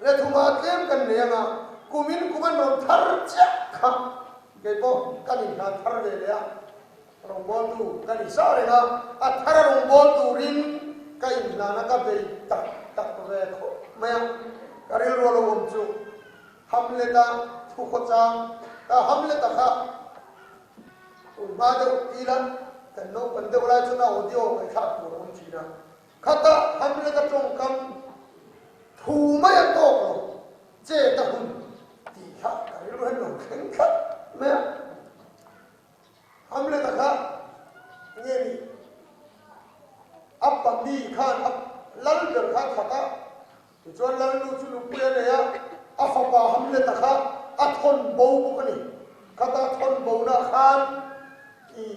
le thuma tlem kan lenga kumin kuman ron thar chak kha ke bo kanin na thar ve le a rong bol tu kan sa re ga a thar rong bol tu rin kai na na ka be tak tak ve kho maya karil ro lo om chu hamle da thu kho chang ta hamle ta kha ba de ilan kan no ban de la chu na audio kai kha tu ron chi na khata hamle da tong kam thu maya to lo che ta hun ti kha karil ro no khen kha maya hamle ta kha nghe ni ap bam di khan ap lal der kha khata cho lal lu chu lu pe ne ya a fa ba hamle ta kha a thon bo ko ni khata thon bo na khan i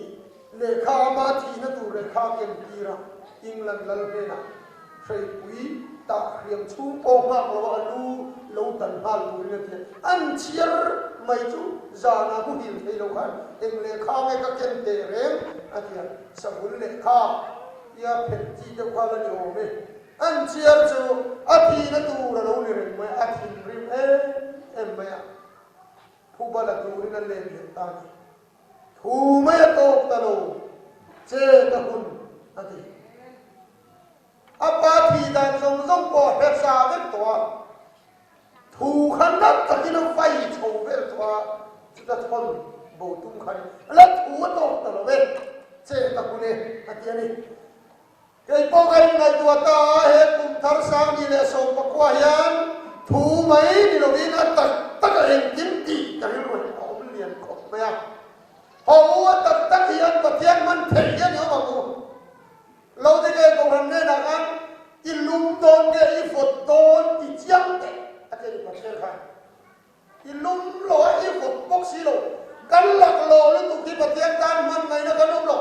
le kha ma thi na tu le kha kem ti ra england lal pe na sei pui ta riam chu po ma ko lu lo tan hal bu ne te an chiar mai chu za na ku hil thei lo khan eng le kha ngai ka ken te rem a tia sabul le kha ya phet chi de kha la ni o me an chiar chu a thi na tu ra lo ni rem mai a thin rim em mai a thu ba la tu ri na le le ta ni thu mai to ta lo che ta hun a ti apa thi dan song song ko he sa ve to thu khan na ta ki no fai chou ve to chu ta thon bo tum khan la thu to ta lo ve che ta ku ne a ti ani cái po cái ngày tua ta hết cùng thar sang đi le so pa kwa hian thu mai ni lo ni na ta ta ka en kim ti ka ri ro ko lian ko ba ya ho ta ta hian pa thian man thei hian yo ma ku lo de ke ko ran ne na kan i lum don ge i fot don i chiang te a ke pa cher kha i lum lo i fot bok si lo kan lak lo lu tu ki pa thian tan man ngai na kan lo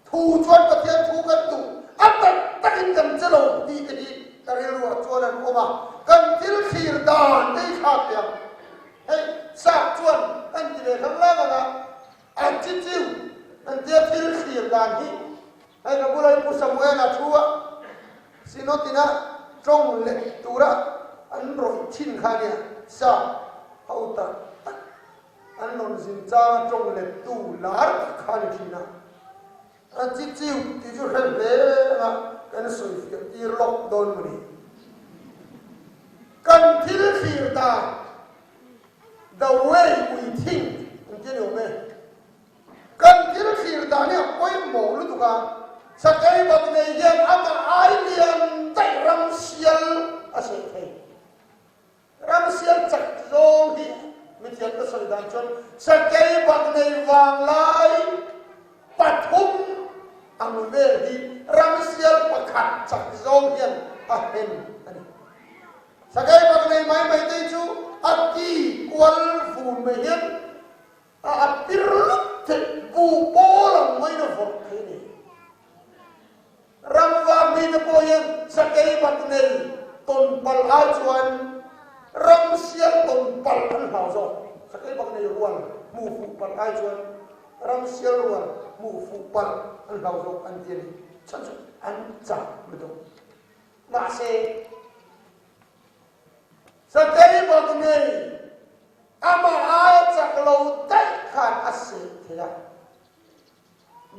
thu chuan pa thian thu kan tu apa takin kan jelo di di karelu chuan oma kan til khir dan dei khat ya hey sa chuan kan ti le khang la ga an chi chiu an ti til khir dan hi hey ka bulai pu samuel na thua sinotina trong le tura an roi chin khania sa hauta an non sin cha trong le tu lar khan thina an chi chiu ti chu hel le na kan soi fi ti lok don mani kan thil khir ta the way we think an je no me kan thil khir ta ne koi mo lu tu ka sa kai bak ne yen ama ai lian tai ram sial a se thei ram sial chak zo hi mi thian ka soi dan chon sa kai bak ne wang lai pathum ang ve hi ram sial pakhat chak zong hian a hen ani sagai bak nei mai mai te chu aki kwal fu me hian a pir te bu po lang mai no vok the ni ram wa mi te po hian sagai bak nei ton pal a chuan ram sial ton pal an hau zo sagai bak nei ruan mu fu pal a chuan ram sial ruan mu fu pal an hau zo an ti ni chan an cha lu do ma se sa kai bak nei ama a chak lo tai khan a se thia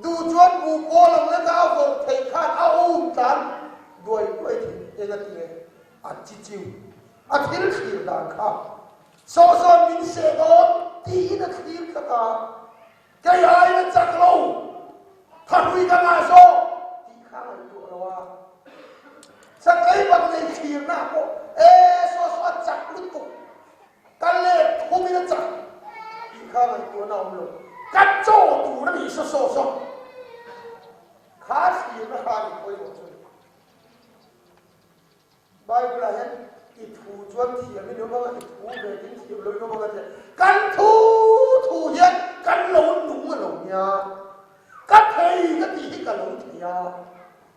du chuan bu po lam le ka vor thei khan a tan doi doi thi e ga ti a chi chiu a thil khir dan kha so min se do ti na khir ka ka cái ai nó chặt lâu thật huy cả ngài số thì khá là tụi nó à sao cái bằng này khiển nào cô ê so chặt lúc tục cái lệ không biết nó chặt thì khá là tụi nó luôn cắt chỗ tụi nó bị so khá khiển nó khá là quay một chút Bible là hết ít thủ chuan thì mình nhớ mà ít thủ về tính thì lối nó mà cái cắn thủ hiện cắn lộn đúng là lộn nha cắt thầy cái gì cả lộn thầy à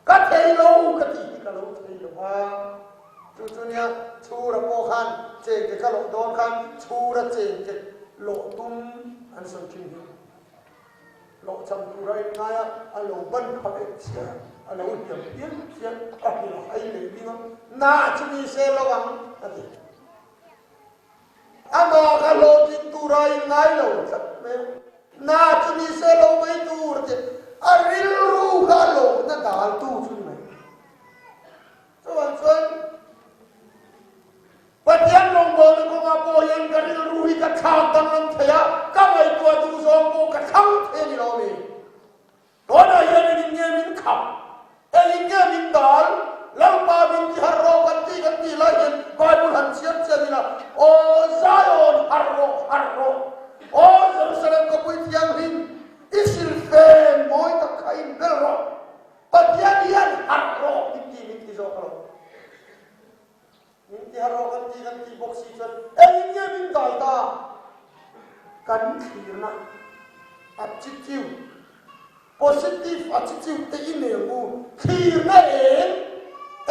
cắt thầy lâu cái gì cả lộn thầy đâu à chú nha chú là cô khan chế cái lộn đón khan chú là chế cái lộn tung anh sơn kinh lộn chăm chú đây ngay à lộn bân không biết gì à lộn hiểm biến chiến à thì là hay lấy đi không na chú đi xe lâu lắm à thì turai ngai lo sak me na chu ni se lo mai tur te aril ru ga lo na dal tu chu mai chuan Patian long bol ko nga po yan garil ruhi ka thang dang lang thaya ka mai tua tu zong ko ka thang the ni lo ni ko na yan ni nge min khap e nge min dal lang pa min ti harro kan ti la yan bible han siam chen ni la o zion harro o jerusalem ko pui tiang hin isil fen moi ta khain belro patian yan harro ti zo ko Minti haro ganti boksi chen enya min dal da kan khirna attitude positive attitude te ine ngu khirna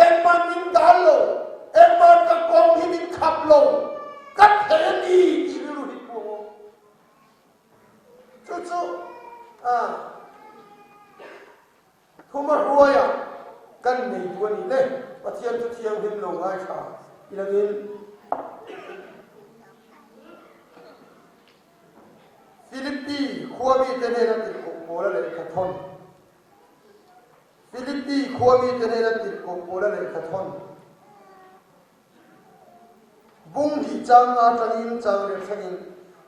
en man min dal lo en man ka kong hi min khap lo ka the ni ti ru hi ko chu thuma ruaya kan nei tu ni le pathian tu thiang hin lo ngai kha ilangin Philippi khuami tene na ti ko bola le ka thon Philippi khuami tene na ti ko bola le ka thon bung hi chang a tangin chang le thangin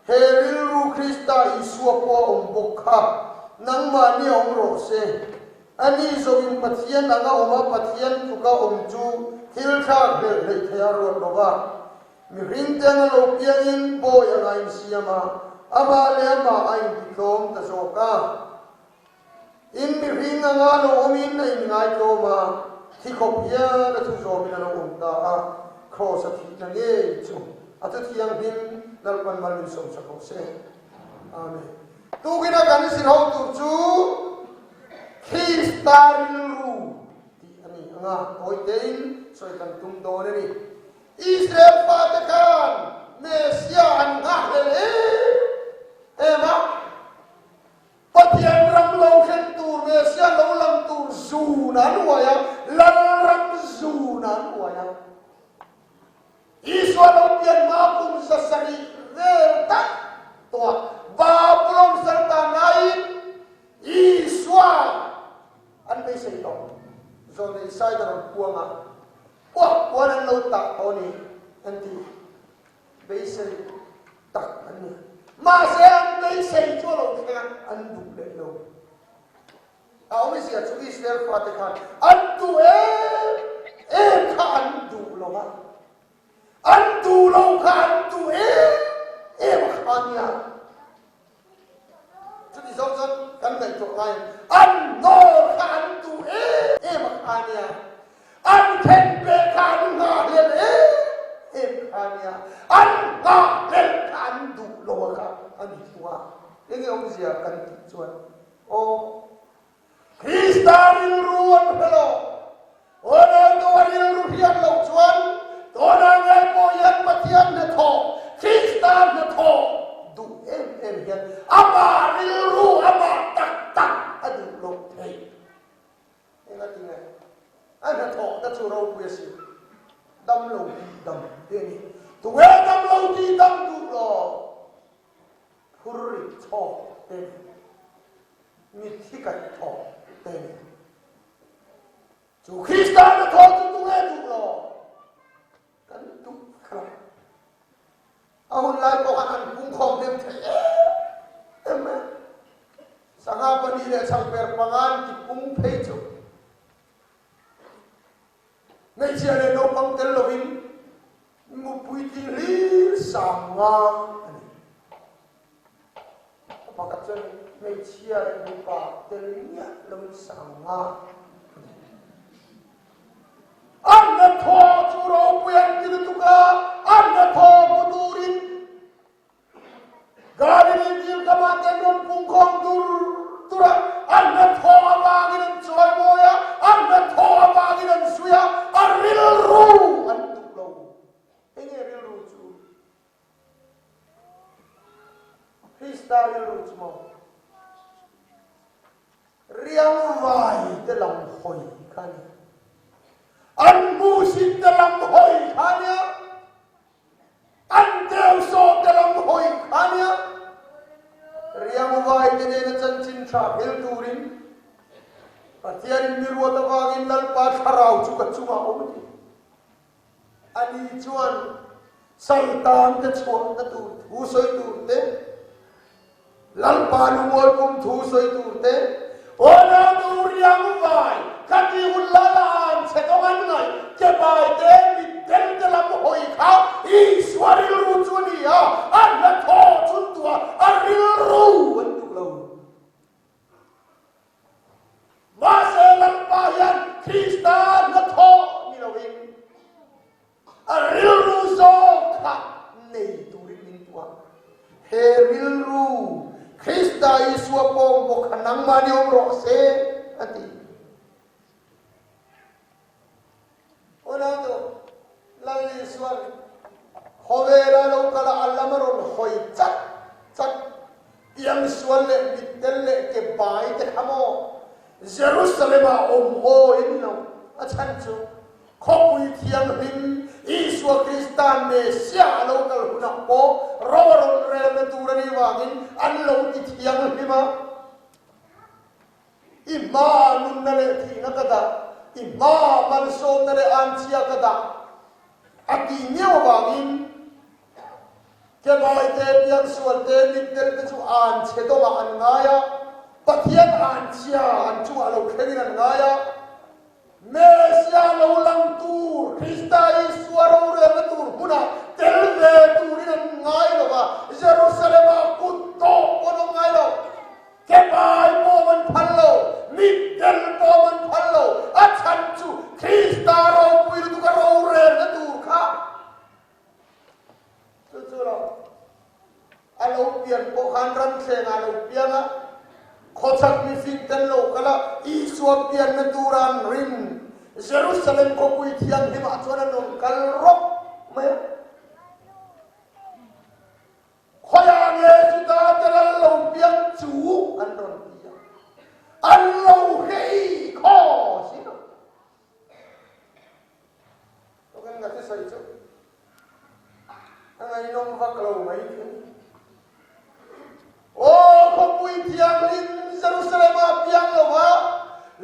heril ru Krista Isu ko om bokha nangma ni om ro se ani zogin pathian anga oma pathian tuka om chu thil tha le le thaya ro lova mi ring tang lo piangin boy anga in siama ama le ama ai diklom ta zoka in mi ring anga lo omin na in ngai to ma thikopia da thu zo min na um ta a cross a thi na nge chu atu thiang hin dal pan mal min som sa ko se amen tu gina kan sin ho tu chu Kristarilru di ani anga oitein soi kan tum do ni Israel patakan Mesia anga hele ema patian ram lo khen tur Mesia lo lam tur zunan waya lan ram zunan waya Israel lo pian ma kum sasari verta to Babylon serta lain Israel an may say to so the side of puanga one and no tak oni anti basel tak ani ma se an may say to lo kaya an du le lo aw mi sia chu Israel fatakan an du e ka an du lo ma an du lo ka an du e ma khania chu di zong zong kan dai to lai an no kan tu e makania an ten be kan na le e makania an na le kan du lo ka an tua e nge om sia kan chuan o Kristanin ruan pelo ona to ani ru hian lo chuan to na ngai po yan pathian na tho Kristan na tho du em hian ama ni ru ama tak adu lo thei enga tinga ana tho ta chu ro pu si dam lo dam te ni tu we dam lo ti dam du lo phuri tho te mi thika tho te chu Kristan na tho tu we du lo kan tu kha ahun lai ko kan pung khom dem the em sanga pani le samper pangan ti pung phei chu ngai chia le no pang tel lovin mu pui ti ri sanga pakat chen ngai chia le no pa tel nya lovin sanga anna tho chu ro puyan ti tu ka anna tho mudurin garin ti ka ma ten non pung khom tura anna tho abangin choi moya anna tho abangin suya aril ru an tu lo enge ril ru chu Krista ril ru chu mo riang vai te lam hoi khan an mu sin te lam hoi khan ya an deu so te lam hoi khan ya sa hil turin patian mirwa tawagin lalpa sarau chuka chuma omti ani chuan saitan te chuan na tu thu soi tu te lalpa lumol kum thu soi tu te ona turiang vai kati ullalan setongan ngai ke bai te mit tel dalam hoi kha iswari ru chunia anna tho chun tua aril ru antu lo mase lalpa yan krista na tho ni lo win aril ru so kha nei turin min tua he ril ru krista iswa pong bo khanang mani omro se ati ona to lali suan hovela lo kala allamaron hoi chat chat yang suan le bitel le ke bai te hamo jerusalem ho in no achan chu khopui thiang him iswa kristan me sia lo kal huna po ro re na turani wangin an lo ti thiang hima imma nun na le thi na kada imma man so na le an chia kada ati nyaw wangin ke bai te piang suan te mit te chu an che do ma an ngaya pathian an chia an chu alo khelin an ngaya Mesia laulang tur Krista iswaro re tur puna telve turin ngai lo ba Jerusalem kutto kono ngai lo ke bai po man phallo mitel po man phallo achan chu Krista ro puir tu ka ro re tur kha chu lo alo pian po khan ram se alo pianga khochak mi fin ten lo kala iswa pian na turan rin Jerusalem ko pui thiang hima chuan non kal rok me khoya nge chuta telal lo piang chu an ron pia an lo hei kho si no to kan ga sai chu angai non va klo mai o ko pui thiang lin Jerusalem a piang lo wa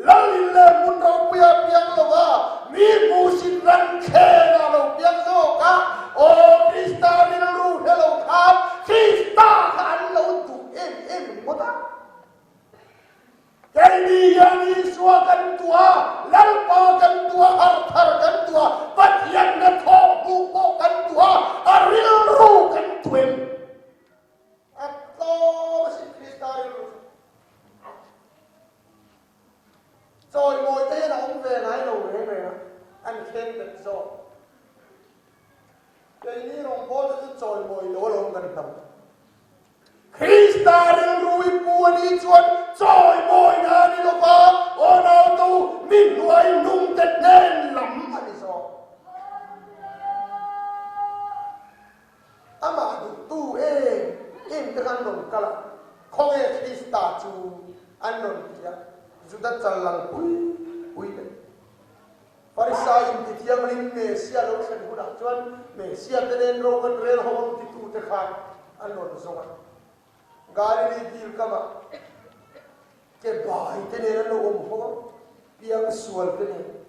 lalile mun ro pia piang lo wa mi musin ran khe na lo piang so ka o krista ni ru hello kha krista kan lo tu em mo ta kai ni yani swa kan tua lal pa kan tua har thar kan tua pat yan na tho bu po kan tua aril ru kan tuem atto si krista ru rồi ngồi thế là ông về lái đầu thế này anh khen được rồi cái này ông bố nó rồi ngồi lỗ lông gần đầu Krista đến rui bùa đi chuột rồi ngồi na đi lo ba ô nào tu mình nuôi nung tết nên lắm mà đi rồi ama tu em cái ăn đồng cả không nghe Krista chu ăn đồng kia Judat calang ui le. Farisai in titiang rin Mesia lo sen hudak chuan Mesia tenen ro kan rel hom titu te khan anon zonga. Galili bil kama ke bai tenen lo om ho piang sual tenen.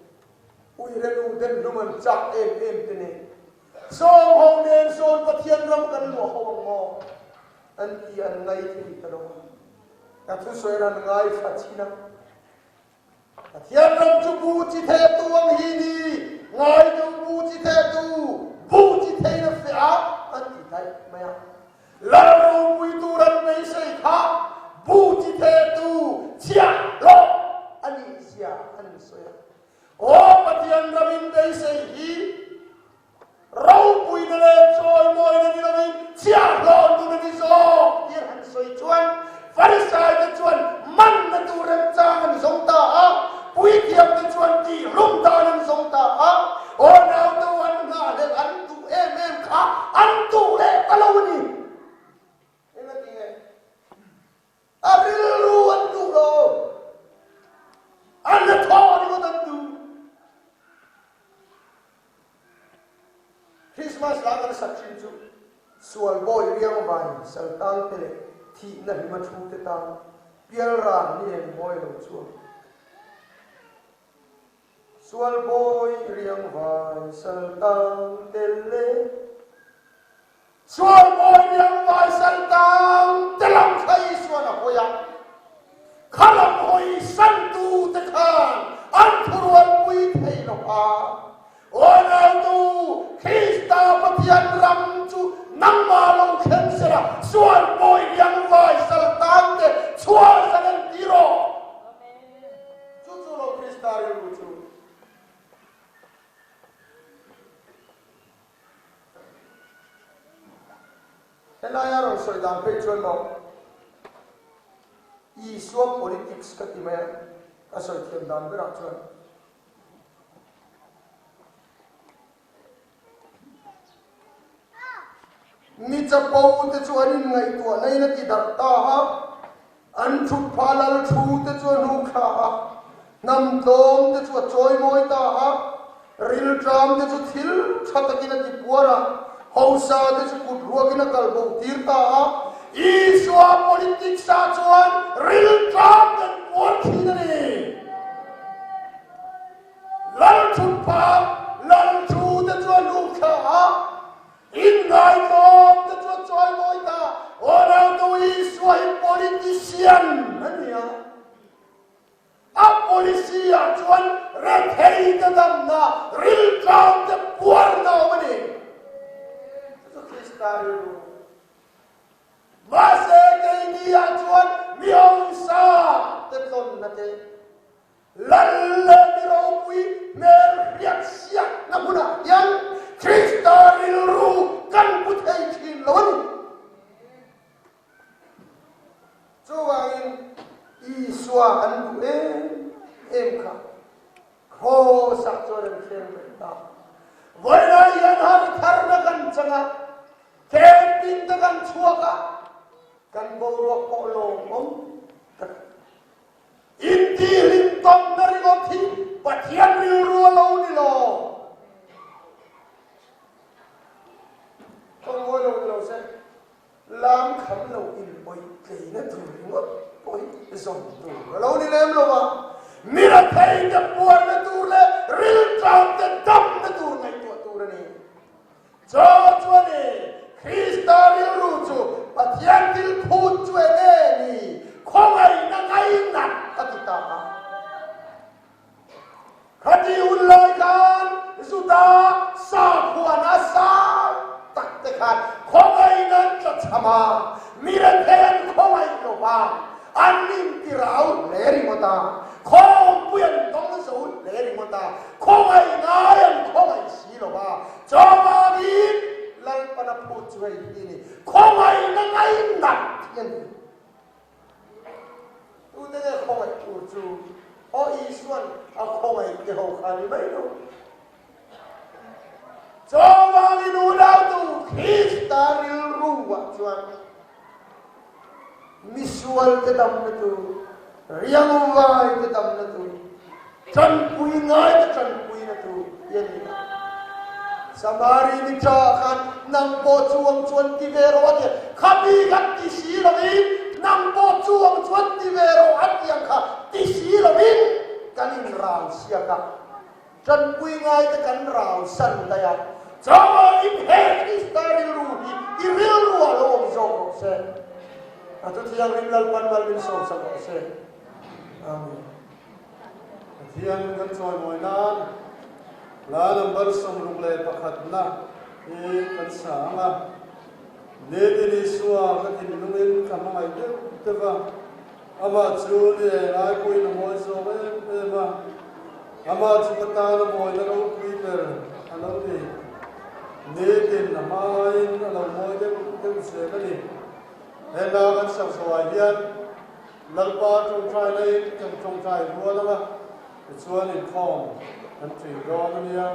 Ui relu den luman chak em tenen. So hong nen so pathian ram kan lo hom mo. An ti an ngai ti talo. Ka thu soiran ngai phachina Thiam ram chu bu chi the tuang hi ni ngai chu bu chi the tu bu chi the na fe a an ti dai maya la ro pui tu ran nei sei kha bu chi the tu chia lo ani sia an soya o pathian ram in dei sei hi ro pui na le choi moi na ni ram chia lo tu na ni so yer han soi chuan farisai na chuan man na tu ram chang an song ta a Pui tiap na chuan ti rum ta nan song ta a o nào tu an nga le an tu em kha an tu le kalo ni ena ti nge aril ru an tu lo an na tho ni mo tan tu Christmas la kan sakhin chu sual boy riang vai sal tang te thi na hi ma thu te ta pial ran ni en boy lo chu sual boy riang vai sal tang tele sual boy riang vai sal tang telam khai suana hoya khalam hoi san tu te khan an thuruan pui thei lo pa ona tu Krista pathian ram chu nang ma lo khen sera sual boy riang vai sal tang te chua sanan tiro chu chu lo Krista ri chu Elaya ro soi dang pe chuan lo I swap politics ka ti me a soi thiam dan be ra chuan ni cha po te chuan in ngai tu nei na ti dar ta ha an thu phalal thu te chuan hu kha nam dom te chu choi moi ta ha ril tram te chu thil thatakina ti puara hausa te chu kut ruakina kalbo tirta ha Iswa politik sa chuan ril tram kan puar thina ni lal thu pa lal thu te chuan hu kha ha in ngai mom te chuan choi moi ta ona tu iswa politician ania a polisia chuan re thei te dam na ril tram te puar na mani to kristari Masa kay niya chuan miyong sa teton na te lalla ni rawi mer riak siak na muna yan Krista rilru kan putay chin lawan chuan iswa an em ka kho sak chuan khen ta wala yan har thar na kan changa khen tin ta kan chuaka kan borok ko lo mong inti lim tom nari go thi pathian ri ru lo ni lo tong wo lo se lam kham lo in boi ke na tu ngot boi zom tu lo ni lem lo ba mira thai de puar na tu le ril tram de dam na tu nai tu ni cho cho ni Krista ri ru chu pathian til phut chue ne ni khongai na ngai na tatita khati un loi kan suta sa khuana sa tak te khan khongai na ta chama miran then khongai lo ba anim ti rau le ri mota khong puyan dong so le ri mota khongai ngai an khongai si lo ba chama bi lal pana phut chue ni khongai na ngai na yen tu te khongai tu chu o isuan a khongai ke ho khani mai no choma ni nu dau tu Krista ril ru wa chuan misual te dam na tu riang vai te dam na tu chan pui ngai te chan pui na tu yen ni Samari ni cha khan nang po chuang chuan ti vero ati khabi gat ti si lovin nang po chuang chuan ti vero ati ang kha ti si lovin kanin rau sia ka chan pui ngai te kan rau san da ya chawa i phe Kristari ru hi i ril ru alo zo se atu tiang rim lal pan mal bin so sa se amen tiang kan choi moi nan la number som rung le pakhat na e kan sanga ne de suwa ka tin lumen kama mai te va ama chu le ai koi no mo so me ma ama chu ta no mo na ro pi per alo ne tin na mai na lo mo de se ka ni e na kan sa so ai hian lalpa trong trai le trong trai ro la ma chuan in khom and to Romania.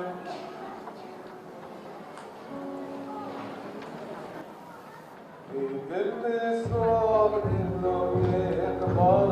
In goodness, Lord, in the way, the ball,